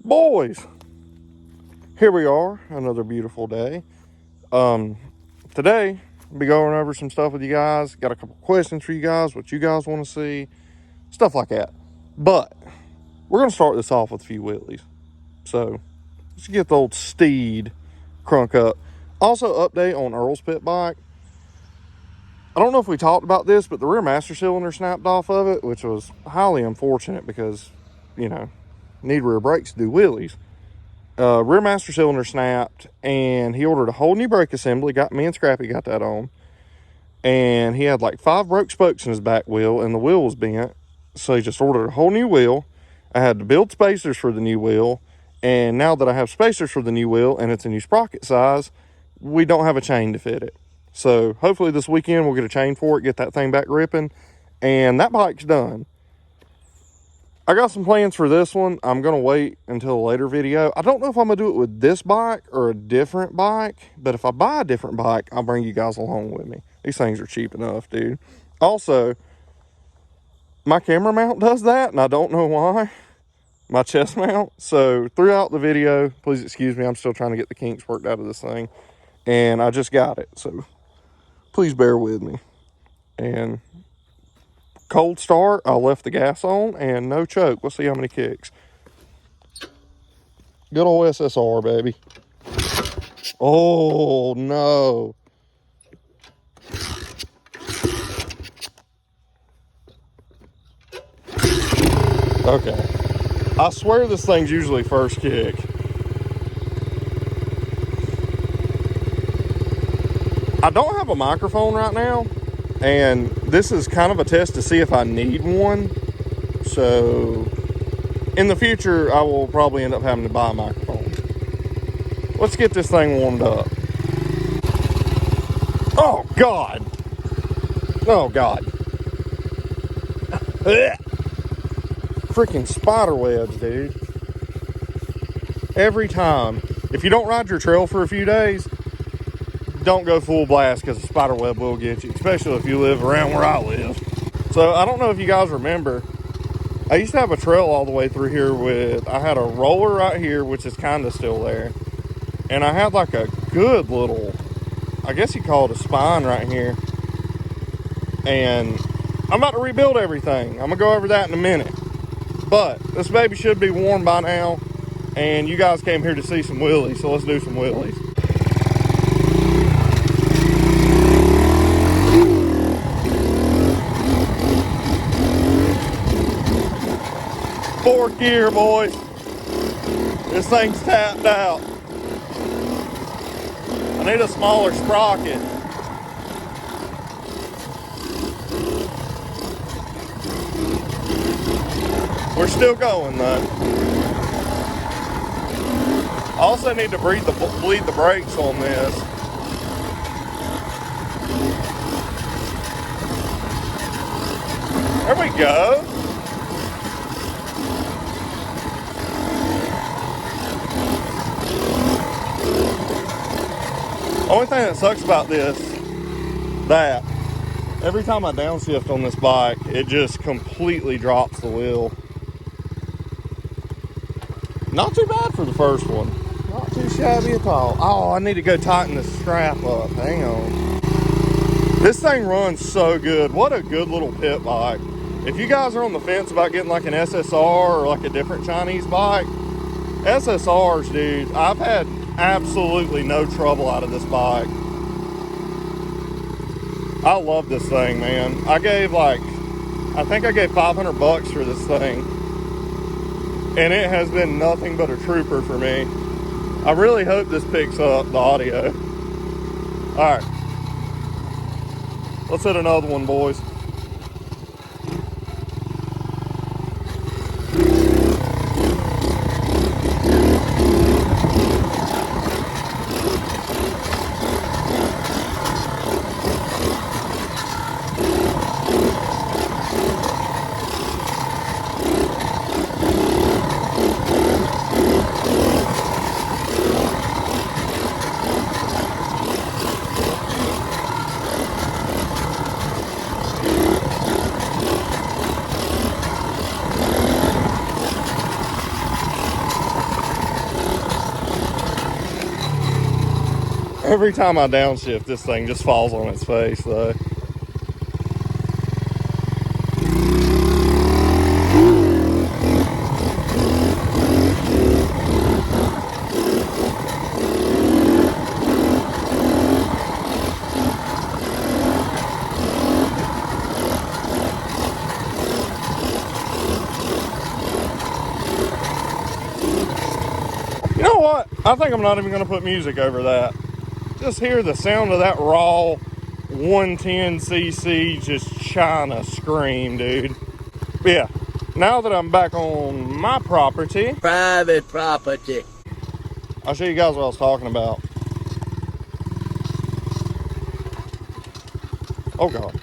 Boys, here we are, another beautiful day. Today, I'll be going over some stuff with you guys. Got a couple questions for you guys, what you guys want to see, stuff like that. But we're going to start this off with a few wheelies. So, let's get the old steed crunk up. Also, update on Earl's pit bike. I don't know if we talked about this, but the rear master cylinder snapped off of it, which was highly unfortunate because, need rear brakes to do wheelies. Rear master cylinder snapped, and he ordered a whole new brake assembly. Me and Scrappy got that on. And he had like 5 broke spokes in his back wheel, and the wheel was bent. So he just ordered a whole new wheel. I had to build spacers for the new wheel. And now that I have spacers for the new wheel, and it's a new sprocket size, we don't have a chain to fit it. So hopefully this weekend we'll get a chain for it, get that thing back ripping. And that bike's done. I got some plans for this one. I'm going to wait until a later video. I don't know if I'm going to do it with this bike or a different bike. But if I buy a different bike, I'll bring you guys along with me. These things are cheap enough, dude. Also, my camera mount does that, and I don't know why. My chest mount. So throughout the video, please excuse me. I'm still trying to get the kinks worked out of this thing. And I just got it. So please bear with me. And cold start, I left the gas on and no choke. We'll see how many kicks. Good old SSR, baby. Oh no. Okay. I swear this thing's usually first kick. I don't have a microphone right now, and this is kind of a test to see if I need one. So in the future, I will probably end up having to buy a microphone. Let's get this thing warmed up. Oh, God. Oh, God. Freaking spider webs, dude. Every time. If you don't ride your trail for a few days, don't go full blast because the spider web will get you, especially if you live around where I live. So I don't know if you guys remember, I used to have a trail all the way through here I had a roller right here, which is kind of still there. And I had like a good little, I guess you call it a spine right here. And I'm about to rebuild everything. I'm gonna go over that in a minute. But this baby should be warm by now. And you guys came here to see some wheelies, so let's do some wheelies. Fourth gear, boys. This thing's tapped out. I need a smaller sprocket. We're still going though. I also need to bleed the brakes on this. There we go. Only thing that sucks about this, that every time I downshift on this bike, it just completely drops the wheel. Not too bad for the first one. Not too shabby at all. Oh, I need to go tighten the strap up. Hang on. This thing runs so good. What a good little pit bike. If you guys are on the fence about getting like an SSR or like a different Chinese bike, SSRs, dude, I've had absolutely no trouble out of this bike. I love this thing, man. I think I gave $500 for this thing. And it has been nothing but a trooper for me. I really hope this picks up the audio. Alright. Let's hit another one, boys. Every time I downshift, this thing just falls on its face, though. You know what? I think I'm not even going to put music over that. Just hear the sound of that raw 110cc just trying to scream, dude. But yeah, now that I'm back on my property, private property, I'll show you guys what I was talking about. Oh God,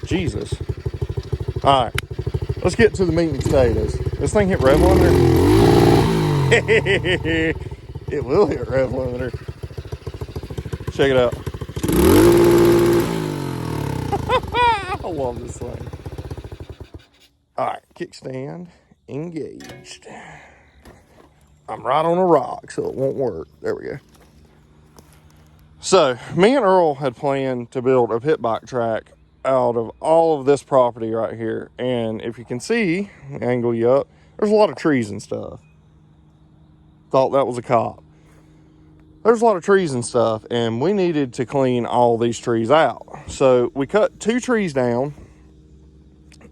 Jesus. All right, let's get to the meat and potatoes. This thing hit rev limiter. It will hit rev limiter. Check it out. I love this thing. All right, kickstand engaged. I'm right on a rock, so it won't work. There we go. So, me and Earl had planned to build a pit bike track out of all of this property right here. And if you can see, angle you up, there's a lot of trees and stuff. Thought that was a cop. There's a lot of trees and stuff, and we needed to clean all these trees out. So, we cut 2 trees down,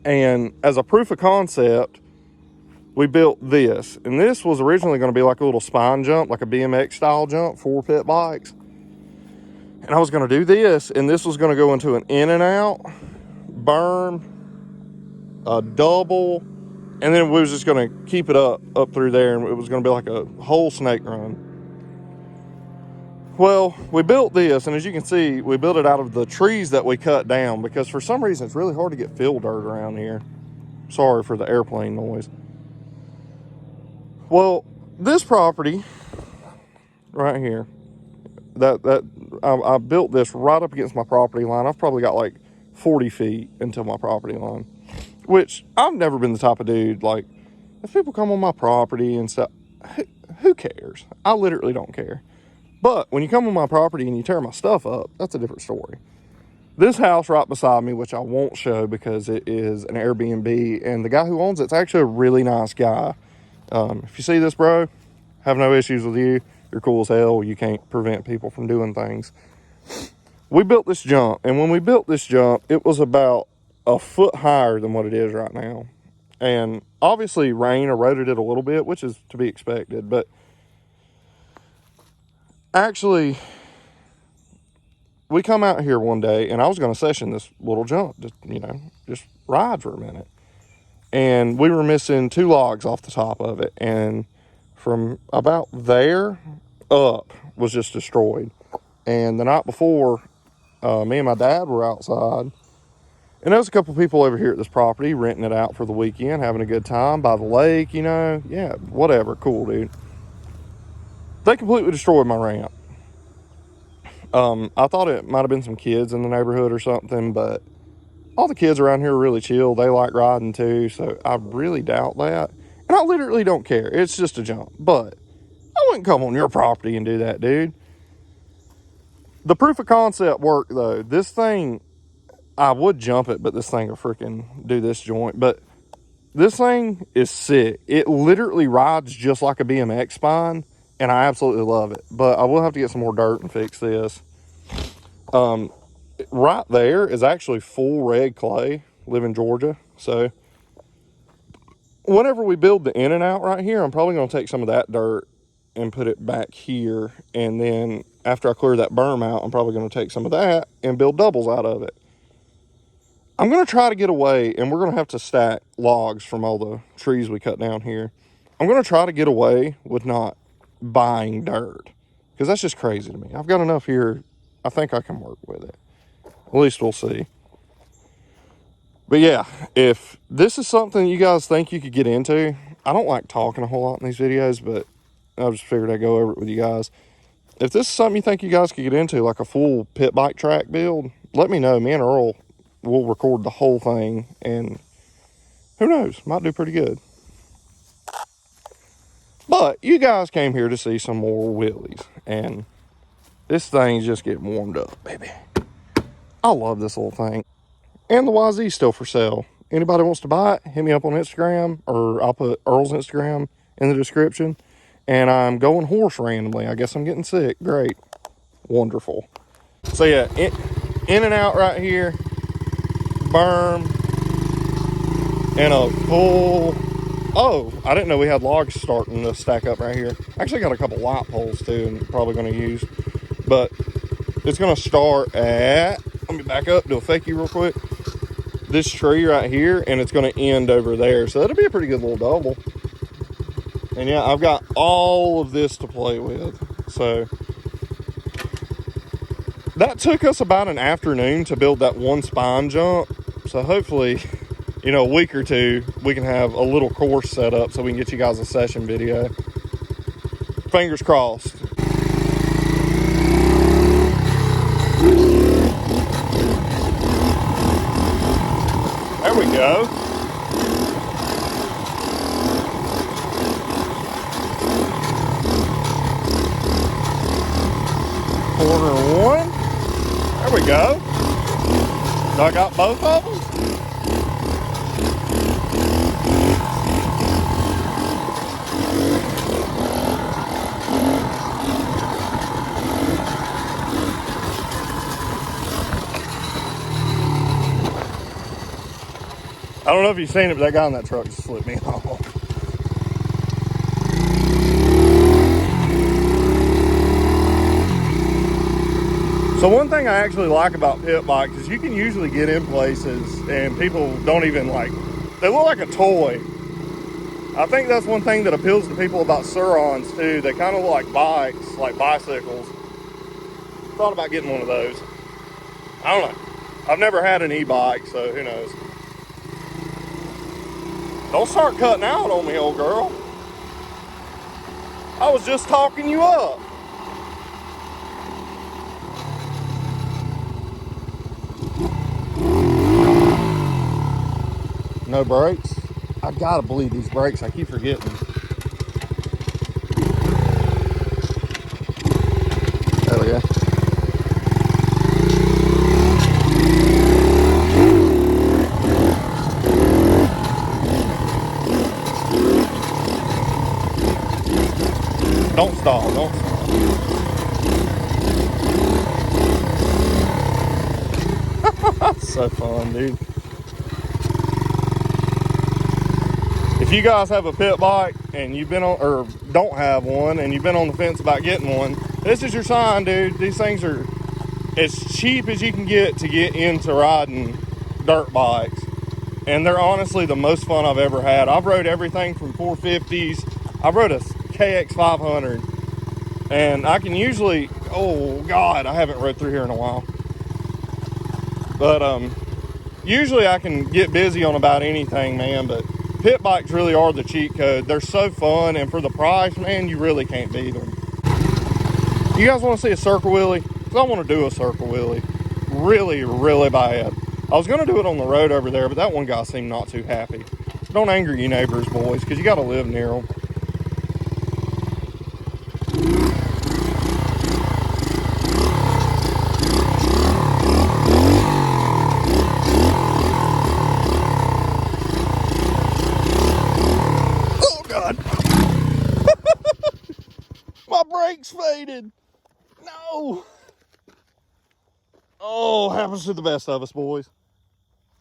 and as a proof of concept, we built this. And this was originally going to be like a little spine jump, like a BMX style jump for pit bikes. And I was going to do this, and this was going to go into an in and out, berm, a double, and then we was just going to keep it up through there, and it was going to be like a whole snake run. Well, we built this, and as you can see, we built it out of the trees that we cut down, because for some reason it's really hard to get field dirt around here. Sorry for the airplane noise. Well, this property right here, I built this right up against my property line. I've probably got like 40 feet into my property line, which I've never been the type of dude, like, if people come on my property and stuff, who cares? I literally don't care. But when you come on my property and you tear my stuff up, that's a different story. This house right beside me, which I won't show because it is an Airbnb, and the guy who owns it's actually a really nice guy. If you see this, bro, have no issues with you. You're cool as hell. You can't prevent people from doing things. We built this jump, and when we built this jump, it was about a foot higher than what it is right now. And obviously rain eroded it a little bit, which is to be expected. But actually, we come out here one day, and I was going to session this little jump, just ride for a minute. And we were missing 2 logs off the top of it. And from about there up was just destroyed. And the night before, me and my dad were outside, and there was a couple people over here at this property renting it out for the weekend, having a good time by the lake, yeah, whatever, cool, dude. They completely destroyed my ramp. I thought it might have been some kids in the neighborhood or something, but all the kids around here are really chill. They like riding too, so I really doubt that. And I literally don't care. It's just a jump. But I wouldn't come on your property and do that, dude. The proof of concept worked, though. This thing, I would jump it, but this thing will freaking do this joint. But this thing is sick. It literally rides just like a BMX spine, and I absolutely love it. But I will have to get some more dirt and fix this. Right there is actually full red clay. Live in Georgia, so whenever we build the in and out right here, I'm probably going to take some of that dirt and put it back here, and then after I clear that berm out, I'm probably going to take some of that and build doubles out of it. I'm going to try to get away, and we're going to have to stack logs from all the trees we cut down here. I'm going to try to get away with not buying dirt, because that's just crazy to me. I've got enough here. I think I can work with it. At least we'll see. But yeah, if this is something you guys think you could get into, I don't like talking a whole lot in these videos, but I just figured I'd go over it with you guys. If this is something you think you guys could get into, like a full pit bike track build, let me know. Me and Earl will record the whole thing, and who knows, might do pretty good. But you guys came here to see some more wheelies, and This thing's just getting warmed up, baby. I love this little thing. And the YZ's still for sale. Anybody wants to buy it, hit me up on Instagram, or I'll put Earl's Instagram in the description. And I'm going horse randomly. I guess I'm getting sick. Great. Wonderful. So yeah, in and out right here. Berm. And a full... Oh, I didn't know we had logs starting to stack up right here. Actually got a couple light poles too, and probably going to use. But it's going to start at... Let me back up, do a fakie real quick. This tree right here, and it's going to end over there. So that'll be a pretty good little double. And yeah, I've got all of this to play with. So that took us about an afternoon to build that one spine jump. So hopefully, you know, a week or two, we can have a little course set up so we can get you guys a session video. Fingers crossed. There we go. Corner one. There we go. So I got both of them. I don't know if you've seen it, but that guy in that truck just flipped me off. So one thing I actually like about pit bikes is you can usually get in places and people don't even like, they look like a toy. I think that's one thing that appeals to people about Surons too. They kind of look like bikes, like bicycles. Thought about getting one of those. I don't know. I've never had an e-bike, so who knows. Don't start cutting out on me, old girl. I was just talking you up. No brakes. I gotta believe these brakes. I keep forgetting. There we go. Don't stall. Don't stall. So fun, dude. If you guys have a pit bike and you've been on, or don't have one, and you've been on the fence about getting one, this is your sign, dude. These things are as cheap as you can get to get into riding dirt bikes. And they're honestly the most fun I've ever had. I've rode everything from 450s. I've rode a KX500. And I can usually, oh God, I haven't rode through here in a while. But usually I can get busy on about anything, man. But pit bikes really are the cheat code. They're so fun, and for the price, man, you really can't beat them. You guys want to see a circle wheelie? Because I want to do a circle wheelie really, really bad. I was going to do it on the road over there, but that one guy seemed not too happy. Don't anger your neighbors, boys, because you got to live near them. My brakes faded. No. Oh, happens to the best of us, boys.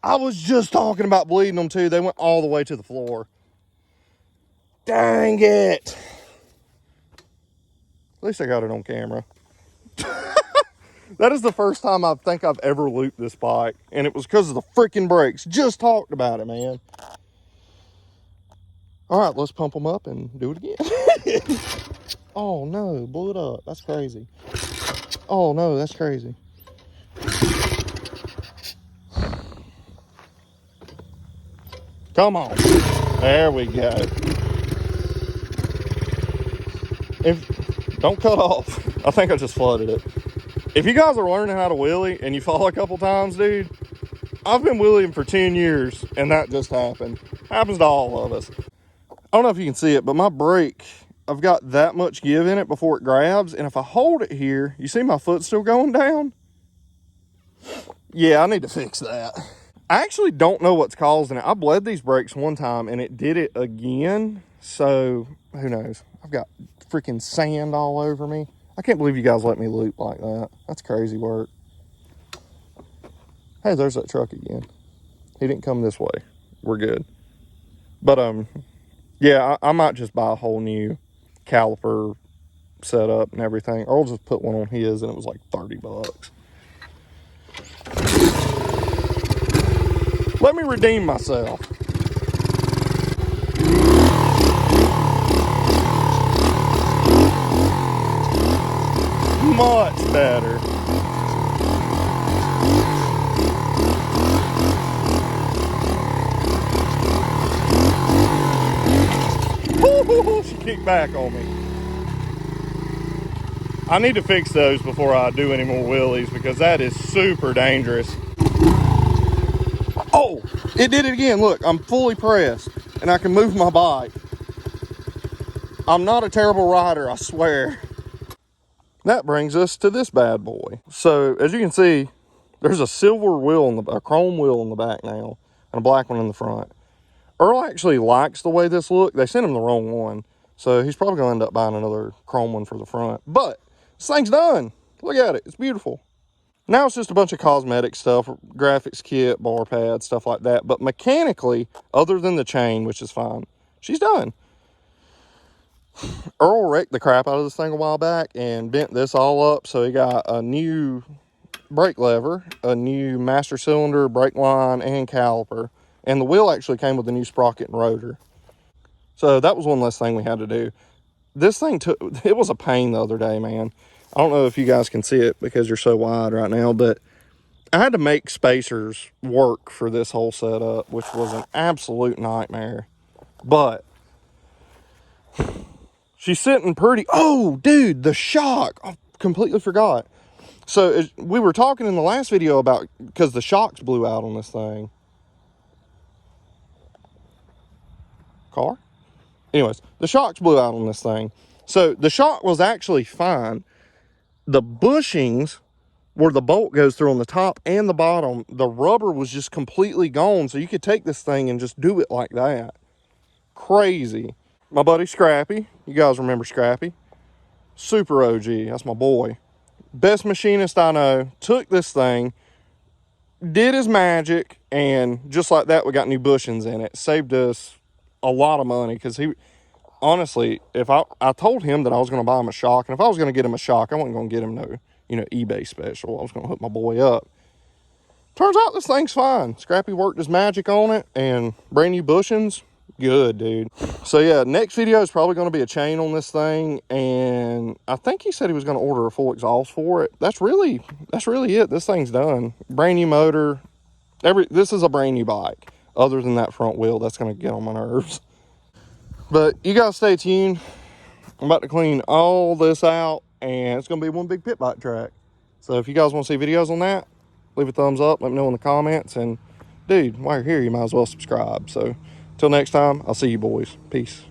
I was just talking about bleeding them too. They went all the way to the floor. Dang it. At least I got it on camera. That is the first time I think I've ever looped this bike, and it was because of the freaking brakes. Just talked about it, man. All right, let's pump them up and do it again. Oh no, blew it up. That's crazy. Oh no, that's crazy. Come on. There we go. Don't cut off. I think I just flooded it. If you guys are learning how to wheelie and you fall a couple times, dude, I've been wheeling for 10 years and that just happened. Happens to all of us. I don't know if you can see it, but my brake I've got that much give in it before it grabs. And if I hold it here, you see my foot still going down? Yeah, I need to fix that. I actually don't know what's causing it. I bled these brakes one time and it did it again. So who knows? I've got freaking sand all over me. I can't believe you guys let me loop like that. That's crazy work. Hey, there's that truck again. He didn't come this way. We're good. But yeah, I might just buy a whole new caliper setup and everything. Or I'll just put one on his and it was like 30 bucks. Let me redeem myself. Much better. She kicked back on me. I need to fix those before I do any more wheelies because that is super dangerous. Oh, it did it again. Look, I'm fully pressed and I can move my bike. I'm not a terrible rider, I swear. That brings us to this bad boy. So as you can see, there's a silver wheel in a chrome wheel in the back now and a black one in the front. Earl actually likes the way this looks. They sent him the wrong one. So he's probably gonna end up buying another chrome one for the front. But this thing's done. Look at it, it's beautiful. Now it's just a bunch of cosmetic stuff, graphics kit, bar pad, stuff like that. But mechanically, other than the chain, which is fine, she's done. Earl wrecked the crap out of this thing a while back and bent this all up. So he got a new brake lever, a new master cylinder, brake line, and caliper. And the wheel actually came with a new sprocket and rotor. So that was one less thing we had to do. This thing it was a pain the other day, man. I don't know if you guys can see it because you're so wide right now, but I had to make spacers work for this whole setup, which was an absolute nightmare. But she's sitting pretty. Oh, dude, the shock. I completely forgot. So we were talking in the last video about, because the shocks blew out on this thing. Car? Anyways, the shocks blew out on this thing. So the shock was actually fine. The bushings where the bolt goes through on the top and the bottom, the rubber was just completely gone. So you could take this thing and just do it like that. Crazy. My buddy Scrappy, you guys remember Scrappy? Super OG, that's my boy. Best machinist I know, took this thing, did his magic, and just like that, we got new bushings in it. Saved us a lot of money because he, honestly, if I told him that I was going to buy him a shock, and if I was going to get him a shock, I wasn't going to get him no, eBay special. I was going to hook my boy up. Turns out this thing's fine. Scrappy worked his magic on it, and brand new bushings, good, dude. So yeah, next video is probably going to be a chain on this thing, and I think he said he was going to order a full exhaust for it. That's really it. This thing's done. Brand new motor. This is a brand new bike. Other than that front wheel, that's going to get on my nerves. But you guys stay tuned. I'm about to clean all this out, and it's going to be one big pit bike track. So if you guys want to see videos on that, leave a thumbs up. Let me know in the comments. And dude, while you're here, you might as well subscribe. So until next time, I'll see you boys. Peace.